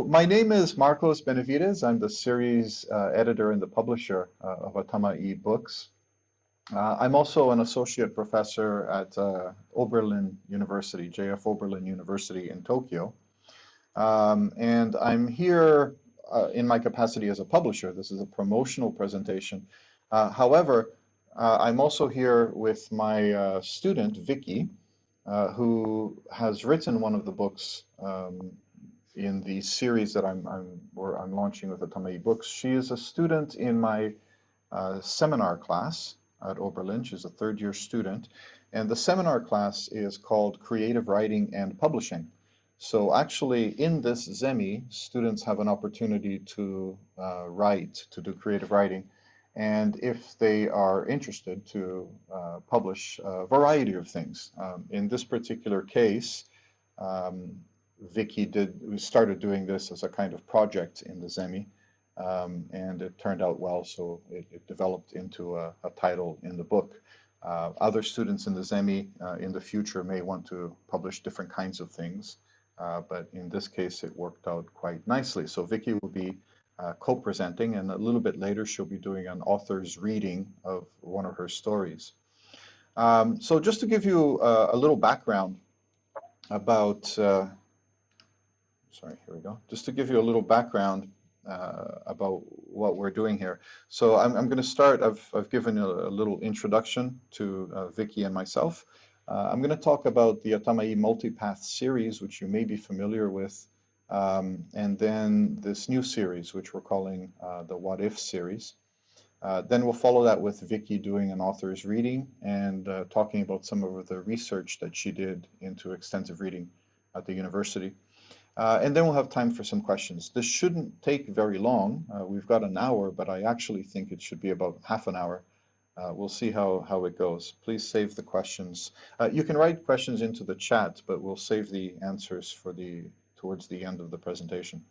My name is Marcos Benevides. I'm the series editor and the publisher of Atama-ii Books. I'm also an associate professor at Oberlin University, JF Oberlin University in Tokyo. And I'm here in my capacity as a publisher. This is a promotional presentation. However, I'm also here with my student, Vicky, who has written one of the books in the series that I'm launching with Atama-ii Books. She is a student in my seminar class at Oberlin. She's a third-year student, and the seminar class is called Creative Writing and Publishing. So actually, in this Zemi, students have an opportunity to write, to do creative writing, and if they are interested, to publish a variety of things. In this particular case, Vicky started doing this as a kind of project in the Zemi, and it turned out well, so it developed into a title in the book. Other students in the Zemi in the future may want to publish different kinds of things, but in this case it worked out quite nicely. So Vicky will be co-presenting, and a little bit later she'll be doing an author's reading of one of her stories. So just to give you a little background about just to give you a little background about what we're doing here. So I'm going to start. I've given a little introduction to Vicky and myself. I'm going to talk about the Atama-ii Multi-path series, which you may be familiar with, and then this new series, which we're calling the What If series. Then we'll follow that with Vicky doing an author's reading and talking about some of the research that she did into extensive reading at the university. And then we'll have time for some questions. This shouldn't take very long. We've got an hour, but I actually think it should be about half an hour. We'll see how it goes. Please save the questions. You can write questions into the chat, but we'll save the answers for towards the end of the presentation.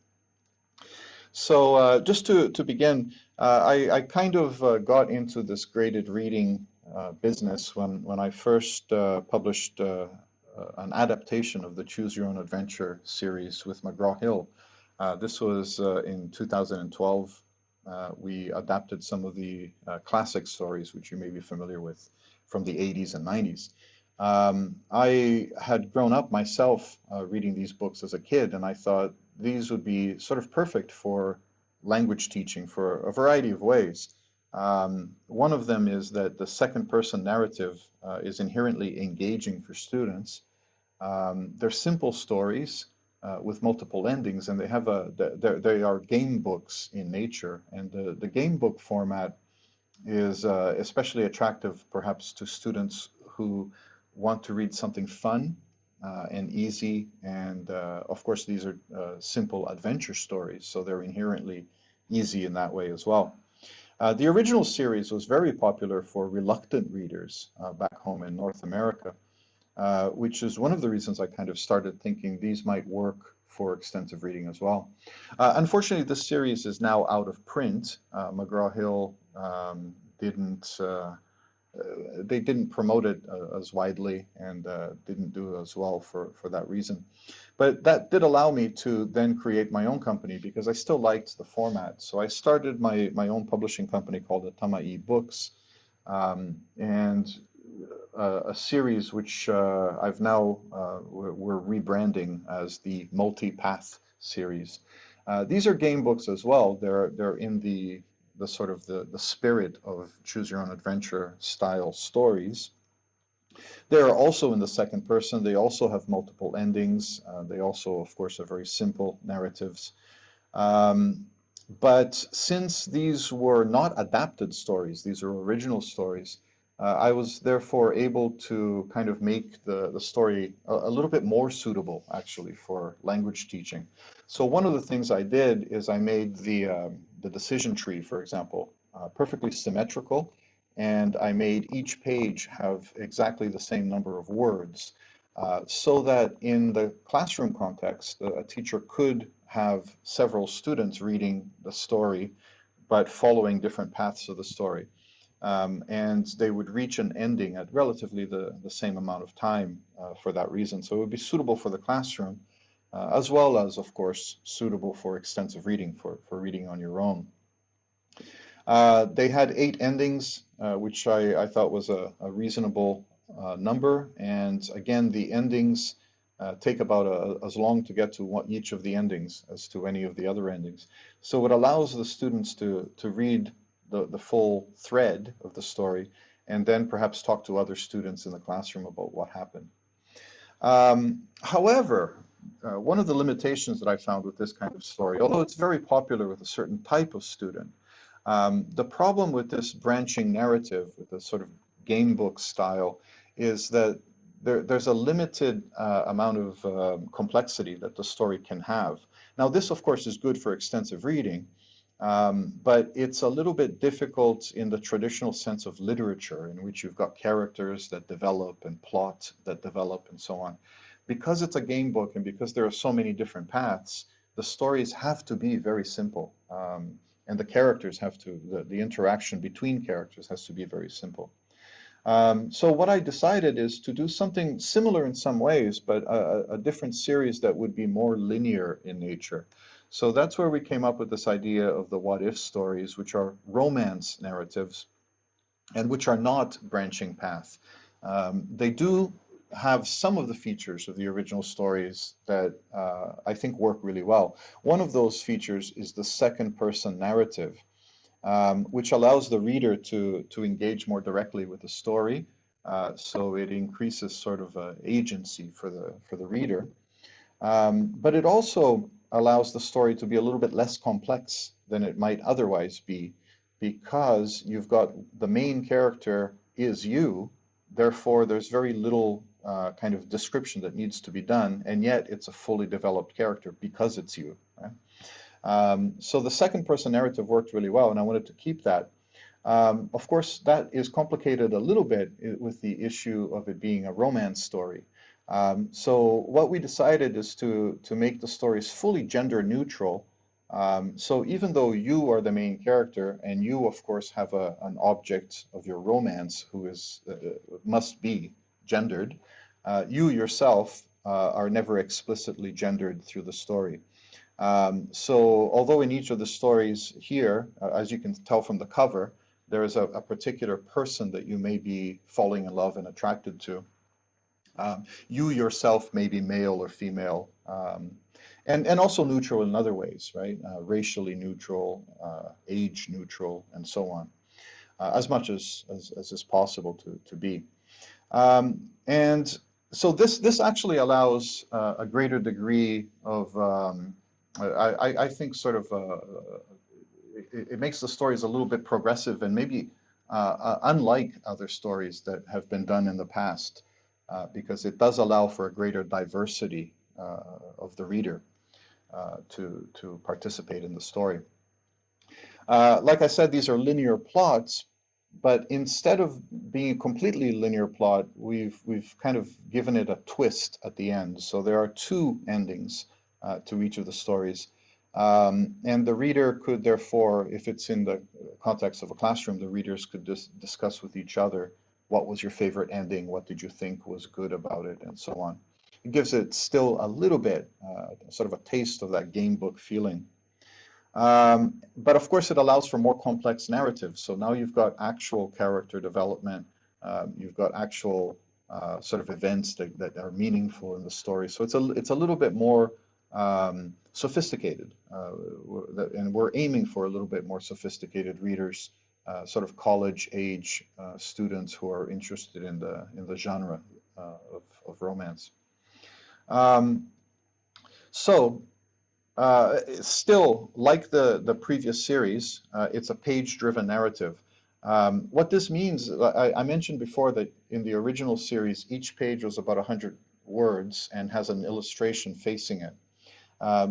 So just to begin, I kind of got into this graded reading business when I first published an adaptation of the Choose Your Own Adventure series with McGraw-Hill. This was in 2012. We adapted some of the classic stories, which you may be familiar with, from the 80s and 90s. I had grown up myself reading these books as a kid, and I thought these would be sort of perfect for language teaching for a variety of ways. One of them is that the second-person narrative is inherently engaging for students. They're simple stories with multiple endings, and they are game books in nature. And the game book format is especially attractive, perhaps, to students who want to read something fun and easy. And of course, these are simple adventure stories, so they're inherently easy in that way as well. The original series was very popular for reluctant readers back home in North America, which is one of the reasons I kind of started thinking these might work for extensive reading as well. Unfortunately, this series is now out of print. McGraw-Hill didn't promote it as widely and didn't do as well for that reason. But that did allow me to then create my own company because I still liked the format. So I started my own publishing company called Atama-ii Books, and a series which I've now, we're rebranding as the Multi-path series. These are game books as well. They're in the sort of the spirit of Choose Your Own Adventure style stories. They are also in the second person. They also have multiple endings. They also, of course, are very simple narratives. But since these were not adapted stories, these are original stories, I was therefore able to kind of make the story a little bit more suitable, actually, for language teaching. So one of the things I did is I made the decision tree, for example, perfectly symmetrical, and I made each page have exactly the same number of words, so that in the classroom context, a teacher could have several students reading the story, but following different paths of the story. And they would reach an ending at relatively the same amount of time for that reason. So it would be suitable for the classroom, as well as, of course, suitable for extensive reading, for reading on your own. They had 8 endings, which I thought was a reasonable number. And again, the endings take about as long to get to each of the endings as to any of the other endings. So it allows the students to read the full thread of the story and then perhaps talk to other students in the classroom about what happened. However, one of the limitations that I found with this kind of story, although it's very popular with a certain type of student, the problem with this branching narrative, with the sort of game book style, is that there's a limited amount of complexity that the story can have. Now, this, of course, is good for extensive reading, but it's a little bit difficult in the traditional sense of literature, in which you've got characters that develop and plot that develop and so on. Because it's a game book and because there are so many different paths, the stories have to be very simple. And the characters have to, the interaction between characters has to be very simple. So what I decided is to do something similar in some ways, but a different series that would be more linear in nature. So that's where we came up with this idea of the what-if stories, which are romance narratives and which are not branching path. They do have some of the features of the original stories that I think work really well. One of those features is the second-person narrative, which allows the reader to engage more directly with the story. So it increases sort of agency for the reader. But it also allows the story to be a little bit less complex than it might otherwise be, because you've got the main character is you, therefore there's very little kind of description that needs to be done, and yet it's a fully developed character because it's you. Right? So the second person narrative worked really well, and I wanted to keep that. Of course, that is complicated a little bit with the issue of it being a romance story. So what we decided is to make the stories fully gender neutral. So even though you are the main character and you, of course, have an object of your romance who is must be gendered, you yourself are never explicitly gendered through the story. So although in each of the stories here, as you can tell from the cover, there is a particular person that you may be falling in love and attracted to. You yourself may be male or female, and also neutral in other ways, right? Racially neutral, age neutral, and so on, as much as is possible to be. And so this actually allows a greater degree of, I think, sort of, it makes the stories a little bit progressive and maybe unlike other stories that have been done in the past. Because it does allow for a greater diversity of the reader to participate in the story. Like I said, these are linear plots, but instead of being a completely linear plot, we've kind of given it a twist at the end. So there are 2 endings to each of the stories. And the reader could therefore, if it's in the context of a classroom, the readers could discuss with each other, what was your favorite ending? What did you think was good about it? And so on. It gives it still a little bit, sort of a taste of that game book feeling. But of course, it allows for more complex narratives. So now you've got actual character development. You've got actual sort of events that are meaningful in the story. So it's a little bit more sophisticated. And we're aiming for a little bit more sophisticated readers. Sort of college-age students who are interested in the genre of romance. Still, like the previous series, it's a page-driven narrative. What this means, I mentioned before that in the original series, each page was about 100 words and has an illustration facing it.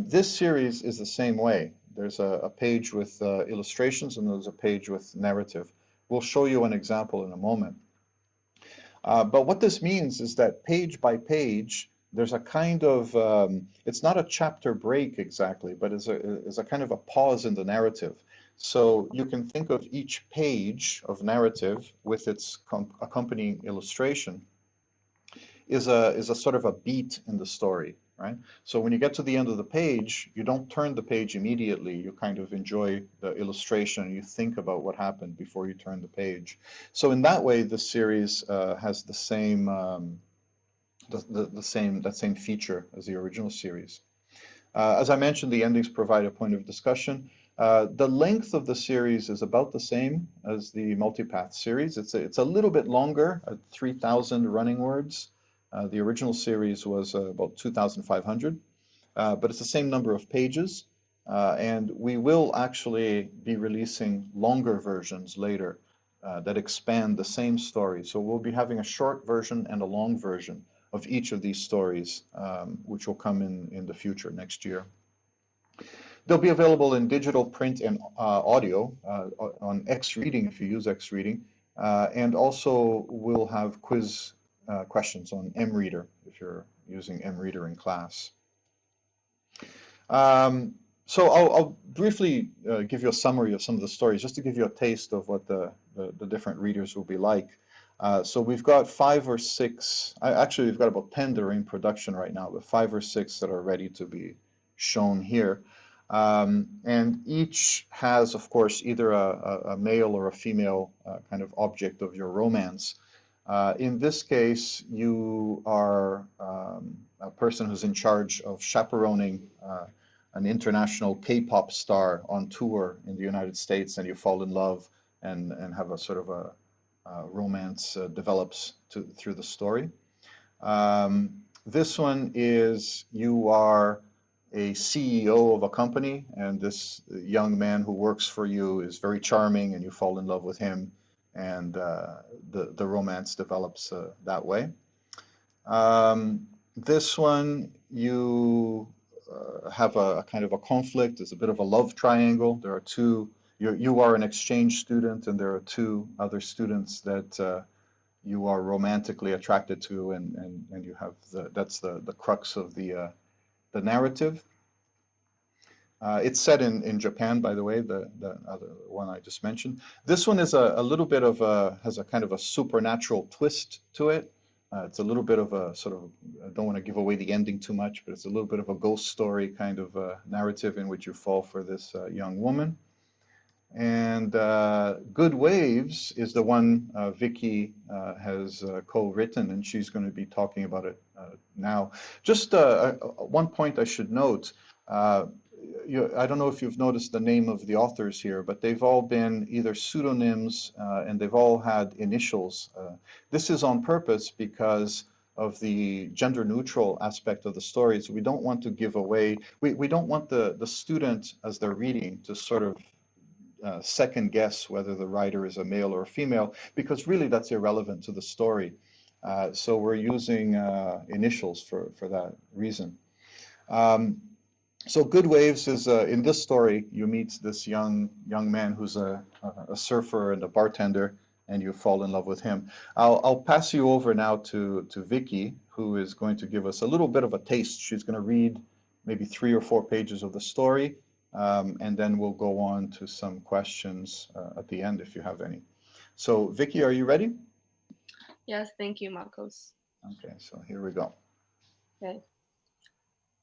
This series is the same way. There's a page with illustrations and there's a page with narrative. We'll show you an example in a moment. But what this means is that page by page, there's a kind of, it's not a chapter break exactly, but it's a kind of a pause in the narrative. So you can think of each page of narrative with its accompanying illustration is a sort of a beat in the story. right? So when you get to the end of the page, you don't turn the page immediately. You kind of enjoy the illustration. You think about what happened before you turn the page. So in that way, the series has the same that same feature as the original series. As I mentioned, the endings provide a point of discussion. The length of the series is about the same as the Multi-path series. It's a little bit longer, at 3,000 running words. The original series was about 2,500, but it's the same number of pages. And we will actually be releasing longer versions later that expand the same story. So we'll be having a short version and a long version of each of these stories, which will come in the future next year. They'll be available in digital, print, and audio on Xreading if you use Xreading, and also we'll have quiz questions on MReader if you're using MReader in class. So I'll briefly give you a summary of some of the stories, just to give you a taste of what the different readers will be like. So we've got 5 or 6, actually we've got about 10 that are in production right now, but 5 or 6 that are ready to be shown here. And each has, of course, either a male or a female kind of object of your romance. In this case, you are a person who's in charge of chaperoning an international K-pop star on tour in the United States, and you fall in love and have a sort of a romance develops through the story. This one is you are a CEO of a company, and this young man who works for you is very charming, and you fall in love with him, and the romance develops that way. This one, you have a kind of a conflict. It's a bit of a love triangle. There are two. You are an exchange student, and there are 2 other students that you are romantically attracted to, and you have that's the crux of the narrative. It's set in Japan, by the way, the other one I just mentioned. This one is a little bit of has a kind of a supernatural twist to it. It's a little bit of a sort of, I don't want to give away the ending too much, but it's a little bit of a ghost story kind of narrative in which you fall for this young woman. And Good Waves is the one Vicky has co-written, and she's going to be talking about it now. Just one point I should note, I don't know if you've noticed the name of the authors here, but they've all been either pseudonyms and they've all had initials. This is on purpose because of the gender neutral aspect of the stories. We don't want to give away, we don't want the student as they're reading to sort of second guess whether the writer is a male or a female, because really that's irrelevant to the story. So we're using initials for that reason. So Good Waves is, in this story, you meet this young man who's a surfer and a bartender, and you fall in love with him. I'll pass you over now to Vicky, who is going to give us a little bit of a taste. She's going to read maybe 3 or 4 pages of the story, and then we'll go on to some questions at the end if you have any. So Vicky, are you ready? Yes, thank you, Marcos. Okay, so here we go. Okay.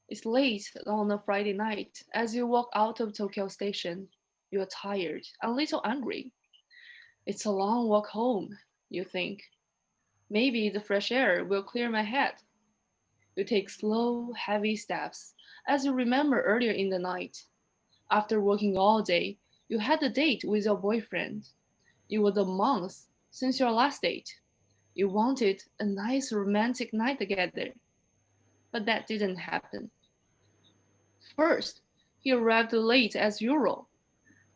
It's late on a Friday night. As you walk out of Tokyo Station, you're tired and a little angry. It's a long walk home, you think. Maybe the fresh air will clear my head. You take slow, heavy steps as you remember earlier in the night. After working all day, you had a date with your boyfriend. It was a month since your last date. You wanted a nice romantic night together. But that didn't happen. First, he arrived late as usual.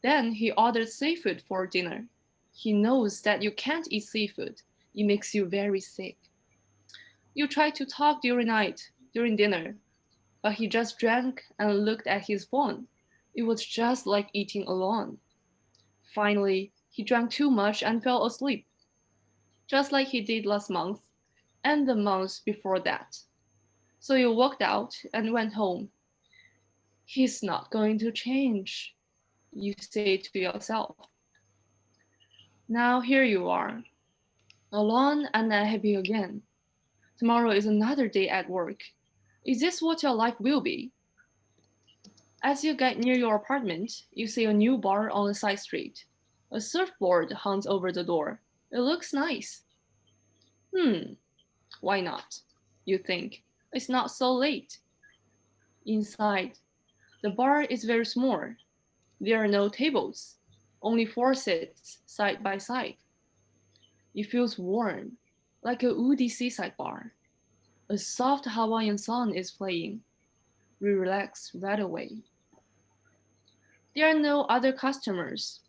Then he ordered seafood for dinner. He knows that you can't eat seafood. It makes you very sick. You tried to talk during dinner, but he just drank and looked at his phone. It was just like eating alone. Finally, he drank too much and fell asleep, just like he did last month and the month before that. So you walked out and went home. He's not going to change, you say to yourself. Now here you are, alone and unhappy again. Tomorrow is another day at work. Is this what your life will be? As you get near your apartment, you see a new bar on a side street. A surfboard hangs over the door. It looks nice. Why not? You think. It's not so late. Inside, the bar is very small. There are no tables, only four seats side by side. It feels warm, like a woody seaside bar. A soft Hawaiian song is playing. We relax right away. There are no other customers.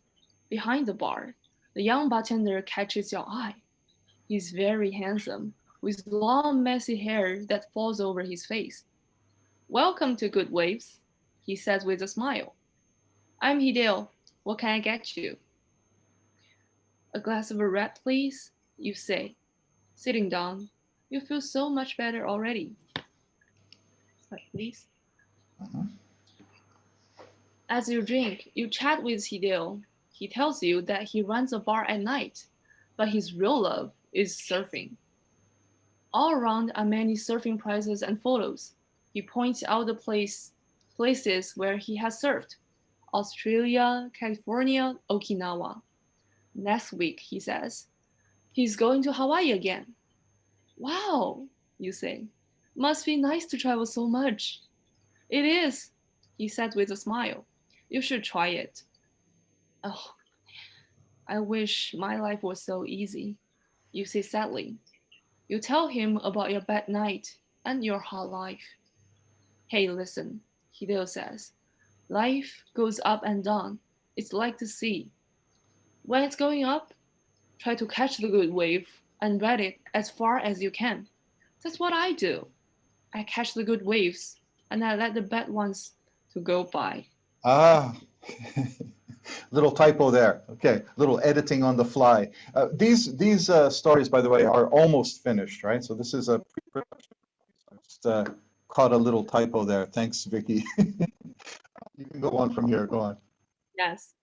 Behind the bar, the young bartender catches your eye. He's very handsome, with long messy hair that falls over his face. Welcome to Good Waves, he says with a smile. I'm Hideo. What can I get you? A glass of red, please, you say. Sitting down, you feel so much better already. Slide, please. Mhm. As you drink, you chat with Hideo. He tells you that he runs a bar at night, but his real love is surfing. All around are many surfing prices and photos. He points out the places where he has surfed. Australia, California, Okinawa. Next week, he says, he's going to Hawaii again. Wow, you say. Must be nice to travel so much. It is, he said with a smile. You should try it. Oh, I wish my life was so easy, you say sadly. You tell him about your bad night and your hard life. Hey, listen, Hideo says. Life goes up and down. It's like the sea. When it's going up, try to catch the good wave and ride it as far as you can. That's what I do. I catch the good waves and I let the bad ones to go by. Ah, little typo there. Okay, little editing on the fly. These stories, by the way, are almost finished, right? So this is a pre-production. Just caught a little typo there. Thanks, Vicky. You can go on from here. Go on. Yes,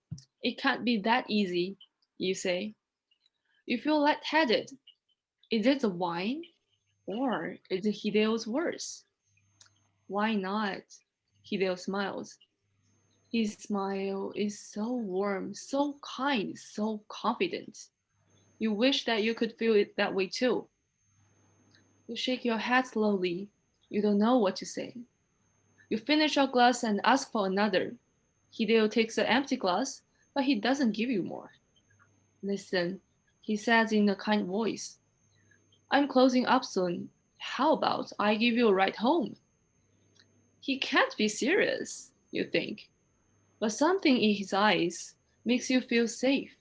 it can't be that easy, you say. You feel lightheaded. Is it the wine? Or is it Hideo's words? Why not? Hideo smiles. His smile is so warm, so kind, so confident. You wish that you could feel it that way too. You shake your head slowly. You don't know what to say. You finish your glass and ask for another. Hideo takes an empty glass, but he doesn't give you more. Listen, he says in a kind voice. I'm closing up soon. How about I give you a ride home? He can't be serious, you think. But something in his eyes makes you feel safe.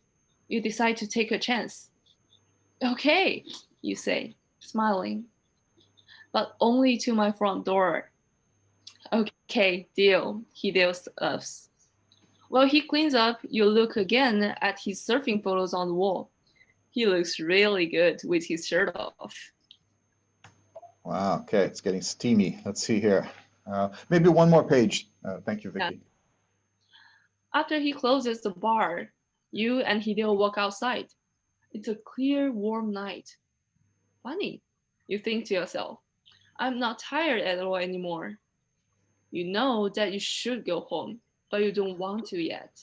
You decide to take a chance. Okay, you say, smiling, but only to my front door. Okay, deal, Hideo laughs. While he cleans up, you look again at his surfing photos on the wall. He looks really good with his shirt off. Wow. Okay, it's getting steamy. Let's see here. Maybe one more page. Thank you, Yeah. Vicky. After he closes the bar, you and Hideo walk outside. It's a clear, warm night. Funny, you think to yourself. I'm not tired at all anymore. You know that you should go home, but you don't want to yet.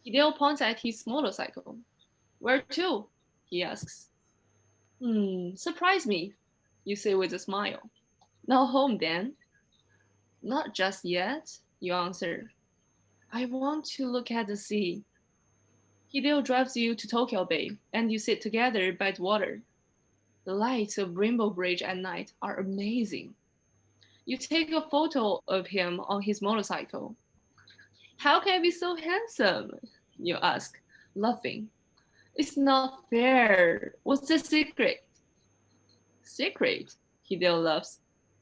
Hideo points at his motorcycle. Where to? He asks. Surprise me, you say with a smile. Not home then? Not just yet, you answer. I want to look at the sea. Hideo drives you to Tokyo Bay, and you sit together by the water. The lights of Rainbow Bridge at night are amazing. You take a photo of him on his motorcycle. How can I be so handsome? You ask, laughing. It's not fair. What's the secret? Secret? Hideo laughs.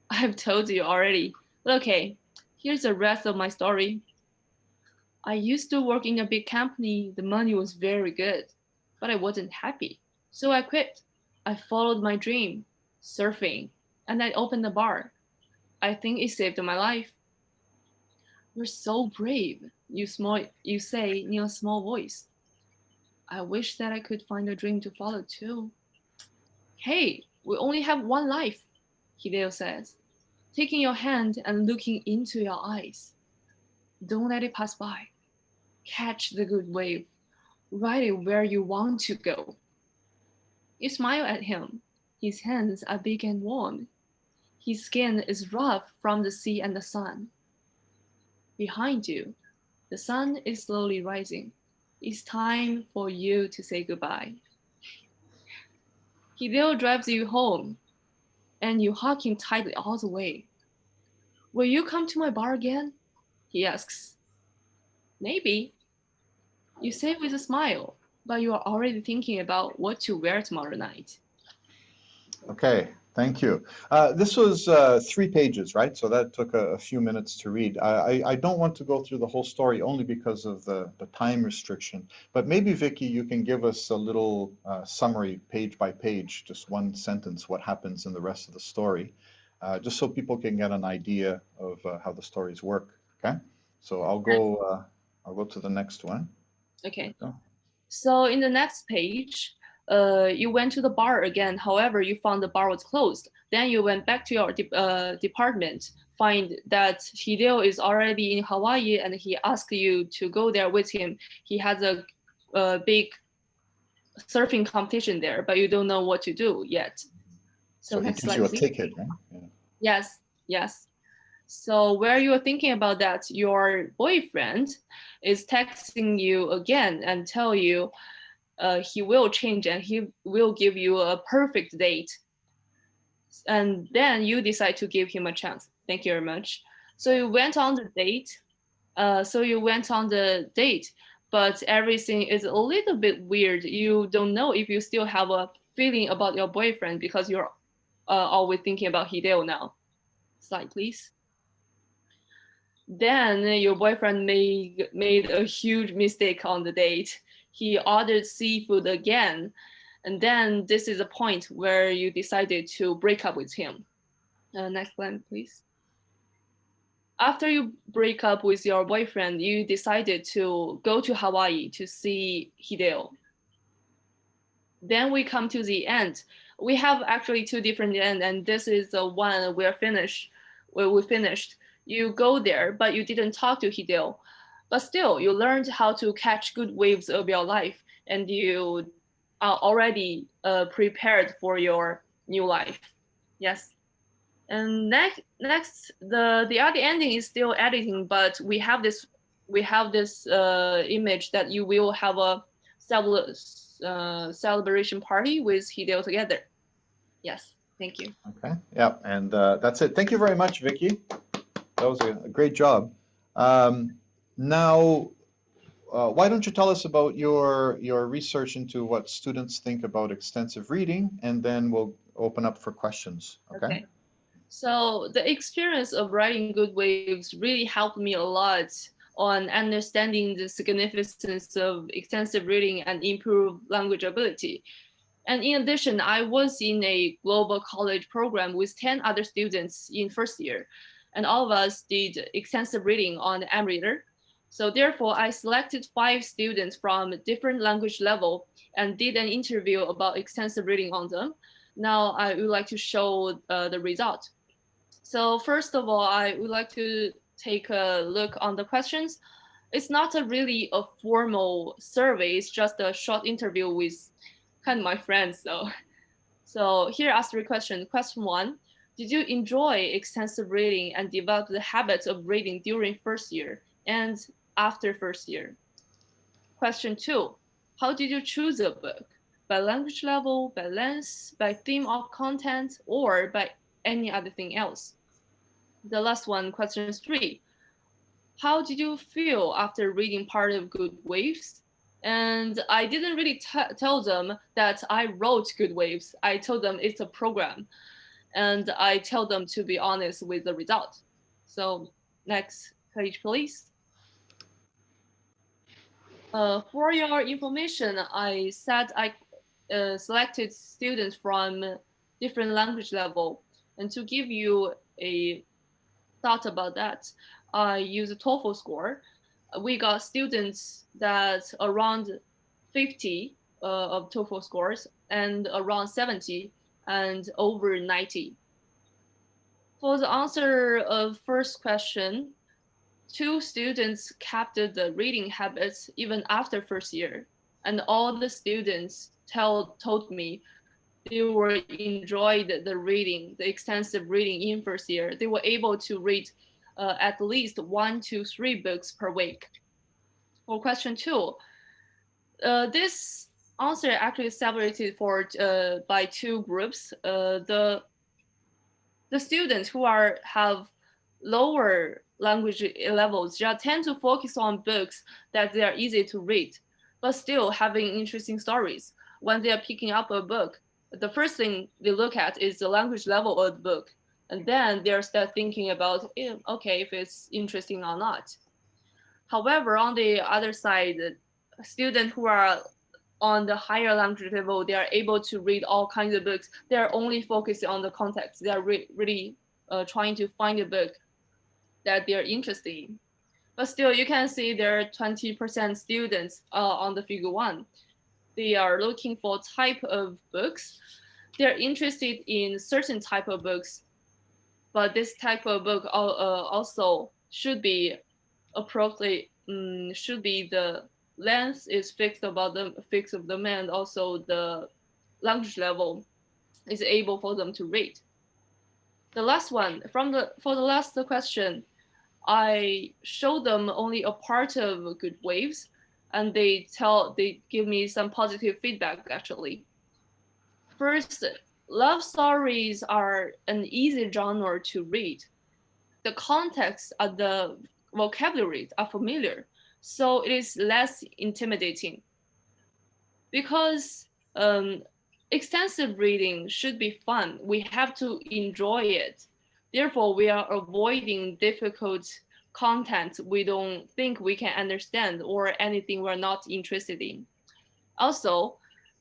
I've told you already. Okay, here's the rest of my story. I used to work in a big company. The money was very good, but I wasn't happy. So I quit. I followed my dream, surfing, and I opened a bar. I think it saved my life. You're so brave, you say in a small voice. I wish that I could find a dream to follow too. Hey, we only have one life, Hideo says. taking your hand and looking into your eyes. Don't let it pass by. Catch the good wave. Ride it where you want to go. You smile at him. His hands are big and warm. His skin is rough from the sea and the sun. Behind you, the sun is slowly rising. It's time for you to say goodbye. Hideo drives you home, and you hug him tightly all the way. Will you come to my bar again? He asks. Maybe. You say with a smile, but you are already thinking about what to wear tomorrow night. Okay, thank you. This was 3 pages, right? So that took a few minutes to read. I don't want to go through the whole story only because of the time restriction, but maybe Vicky, you can give us a little summary page by page, just one sentence, what happens in the rest of the story, just so people can get an idea of how the stories work, okay? So I'll go to the next one. Okay. So in the next page, you went to the bar again. However, you found the bar was closed. Then you went back to your department, find that Hideo is already in Hawaii, and he asked you to go there with him. He has a big surfing competition there, but you don't know what to do yet. So he gives you a ticket, right? Yeah. Yes, yes. So where you are thinking about that, your boyfriend is texting you again and tell you he will change and he will give you a perfect date. And then you decide to give him a chance. Thank you very much. So you went on the date. But everything is a little bit weird. You don't know if you still have a feeling about your boyfriend because you're always thinking about Hideo now. Slide, please. Then your boyfriend made a huge mistake on the date. He ordered seafood again. And then this is a point where you decided to break up with him. Next slide, please. After you break up with your boyfriend, you decided to go to Hawaii to see Hideo. Then we come to the end. We have actually 2 different ends, and this is the one we finished. You go there, but you didn't talk to Hideo. But still, you learned how to catch good waves of your life, and you are already prepared for your new life. Yes. And next, the other ending is still editing, but we have this image that you will have a celebration party with Hideo together. Yes, thank you. Okay, yeah, and that's it. Thank you very much, Vicky. That was a great job. Now, why don't you tell us about your research into what students think about extensive reading, and then we'll open up for questions, okay? So the experience of writing Good Waves really helped me a lot on understanding the significance of extensive reading and improve language ability. And in addition, I was in a global college program with 10 other students in first year, and all of us did extensive reading on the M-Reader. So therefore, I selected 5 students from different language level and did an interview about extensive reading on them. Now I would like to show the result. So first of all, I would like to take a look on the questions. It's not really a formal survey, it's just a short interview with kind of my friends. So here are 3 questions. Question 1, did you enjoy extensive reading and develop the habits of reading during first year and after first year? Question 2, how did you choose a book? By language level, by length, by theme or content, or by any other thing else? The last one, question 3, how did you feel after reading part of Good Waves? And I didn't really tell them that I wrote Good Waves. I told them it's a program. And I tell them to be honest with the result. So next page, please. For your information, I said I selected students from different language level. And to give you a thought about that, I use a TOEFL score. We got students that around 50 of TOEFL scores and around 70 and over 90. For the answer of first question, 2 students kept the reading habits even after first year, and all the students told me they were enjoyed the reading, the extensive reading in first year. They were able to read at least 1 to 3 books per week. For question 2, this answer actually separated by 2 groups. The students who have lower language levels just tend to focus on books that they are easy to read, but still having interesting stories. When they are picking up a book, the first thing they look at is the language level of the book, and then they start thinking about, okay, if it's interesting or not. However, on the other side, students who are on the higher language level, they are able to read all kinds of books. They are only focusing on the context. They are really trying to find a book that they are interested in. But still, you can see there are 20% students on the figure 1. They are looking for type of books. They're interested in certain type of books, but this type of book also should be appropriately, should be the length is fixed of them, and also the language level is able for them to read. The last one, for the last question, I show them only a part of Good Waves, and they give me some positive feedback actually. First, love stories are an easy genre to read. The context of the vocabulary are familiar, so it is less intimidating. Because extensive reading should be fun, we have to enjoy it. Therefore, we are avoiding difficult content we don't think we can understand or anything we're not interested in. Also,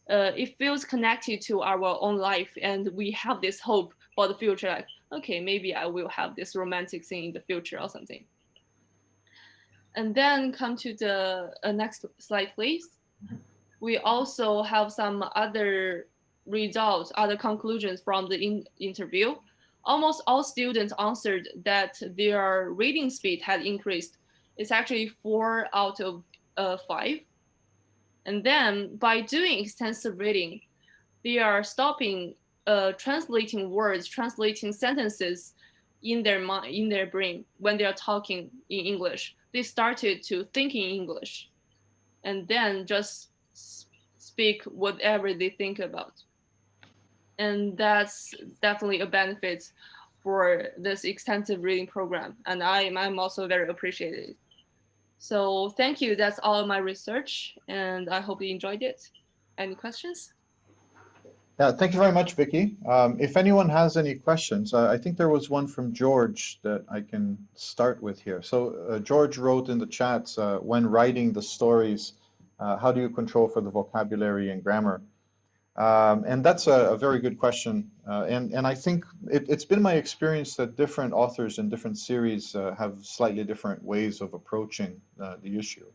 it feels connected to our own life, and we have this hope for the future, like, okay, maybe I will have this romantic thing in the future or something. And then come to the next slide, please. We also have some other results, other conclusions from the interview. Almost all students answered that their reading speed had increased. It's actually 4 out of 5. And then by doing extensive reading, they are stopping translating words, translating sentences in their mind, in their brain when they are talking in English. They started to think in English, and then just speak whatever they think about. And that's definitely a benefit for this extensive reading program, and I'm also very appreciated. So thank you. That's all of my research, and I hope you enjoyed it. Any questions? Yeah, thank you very much, Vicky. If anyone has any questions, I think there was one from George that I can start with here. So George wrote in the chats, when writing the stories, how do you control for the vocabulary and grammar? And that's a very good question. And I think it's been my experience that different authors in different series have slightly different ways of approaching the issue.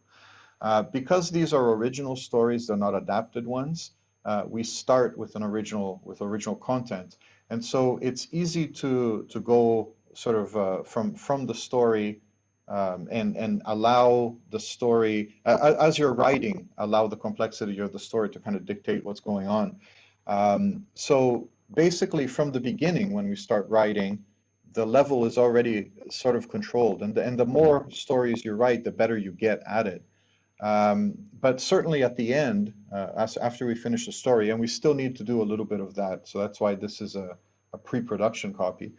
Because these are original stories, they're not adapted ones. We start with original content, and so it's easy to go sort of from the story and allow the story as you're writing, allow the complexity of the story to kind of dictate what's going on. So basically, from the beginning, when we start writing, the level is already sort of controlled, and the more stories you write, the better you get at it. But certainly at the end, after we finish the story, and we still need to do a little bit of that, so that's why this is a pre-production copy.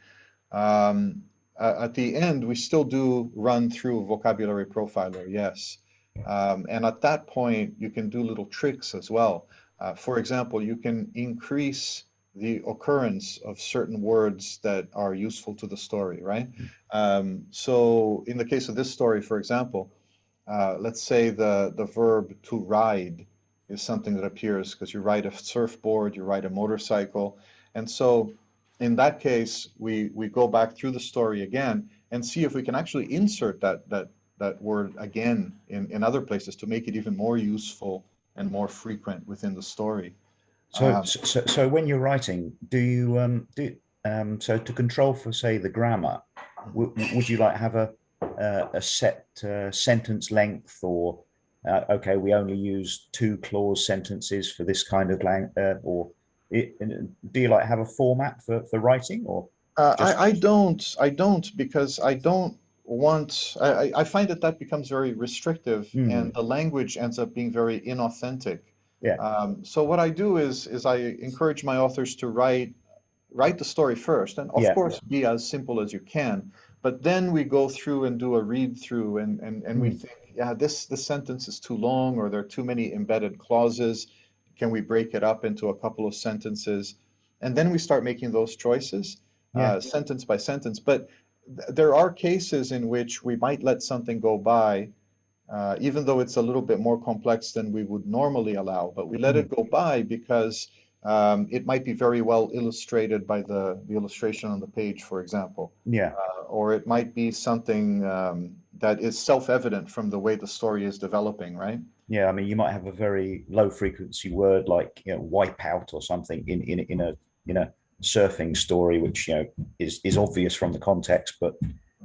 At the end, we still do run through a vocabulary profiler, yes. And at that point, you can do little tricks as well. For example, you can increase the occurrence of certain words that are useful to the story, right? So in the case of this story, for example, let's say the verb to ride is something that appears because you ride a surfboard, you ride a motorcycle. And so in that case, we go back through the story again and see if we can actually insert that word again in other places to make it even more useful and more frequent within the story. So when you're writing, do you So to control for, say, the grammar, would you like have a set sentence length, or okay, we only use 2 clause sentences for this kind of or do you like have a format for writing, or just I don't because I don't want, I find that that becomes very restrictive and the language ends up being very inauthentic. yeah, So what I do is I encourage my authors to write the story first, and of yeah, course be as simple as you can. But then we go through and do a read through, and we think, yeah, this sentence is too long, or there are too many embedded clauses. Can we break it up into a couple of sentences? And then we start making those choices, yeah, sentence by sentence. But there are cases in which we might let something go by, even though it's a little bit more complex than we would normally allow. But we let it go by because it might be very well illustrated by the illustration on the page, for example. yeah, Or it might be something that is self-evident from the way the story is developing, right? yeah. I mean, you might have a very low frequency word like, wipe out or something in a surfing story, which is obvious from the context,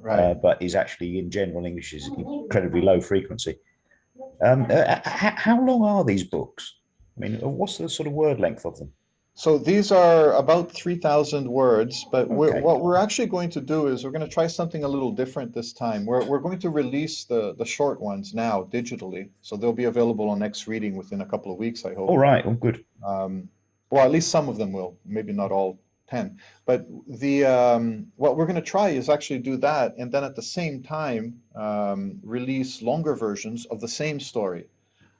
Right. but is actually in general English is incredibly low frequency. How long are these books? I mean, what's the sort of word length of them? So these are about 3,000 words, but Okay. what we're actually going to do is we're going to try something a little different this time. We're going to release the short ones now digitally, so they'll be available on Xreading within a couple of weeks, I All hope. right. All good. Well, at least some of them will, maybe not all 10. But what we're going to try is actually do that, and then at the same time release longer versions of the same story.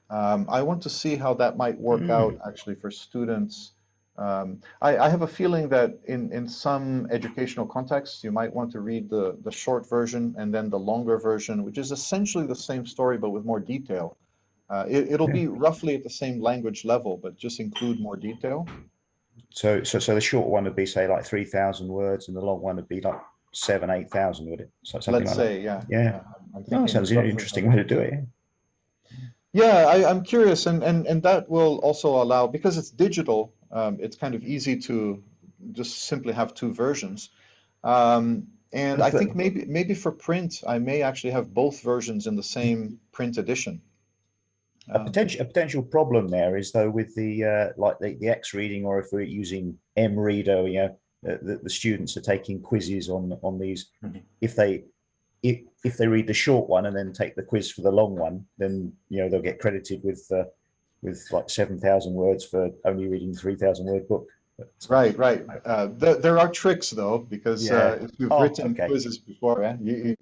I want to see how that might work out actually for students. I have a feeling that in some educational contexts, you might want to read the short version and then the longer version, which is essentially the same story but with more detail. It'll Yeah. be roughly at the same language level, but just include more detail. So the short one would be, say, like 3,000 words, and the long one would be like 7, 8,000, would it? So something Let's like that. say, yeah, Yeah. yeah. I'm Oh, that thinking sounds an roughly interesting like way that. to do it. Yeah, I'm curious, and that will also allow, because it's digital, it's kind of easy to just simply have two versions. And I think But maybe for print, I may actually have both versions in the same print edition. a potential problem there is, though, with the Xreading, or if we're using MReader, the students are taking quizzes on these. Mhm. If they read the short one and then take the quiz for the long one, then they'll get credited with like 7,000 words for only reading 3,000 word book. But, Right, right. There are tricks though, because yeah. if you've Oh, written okay. quizzes before, you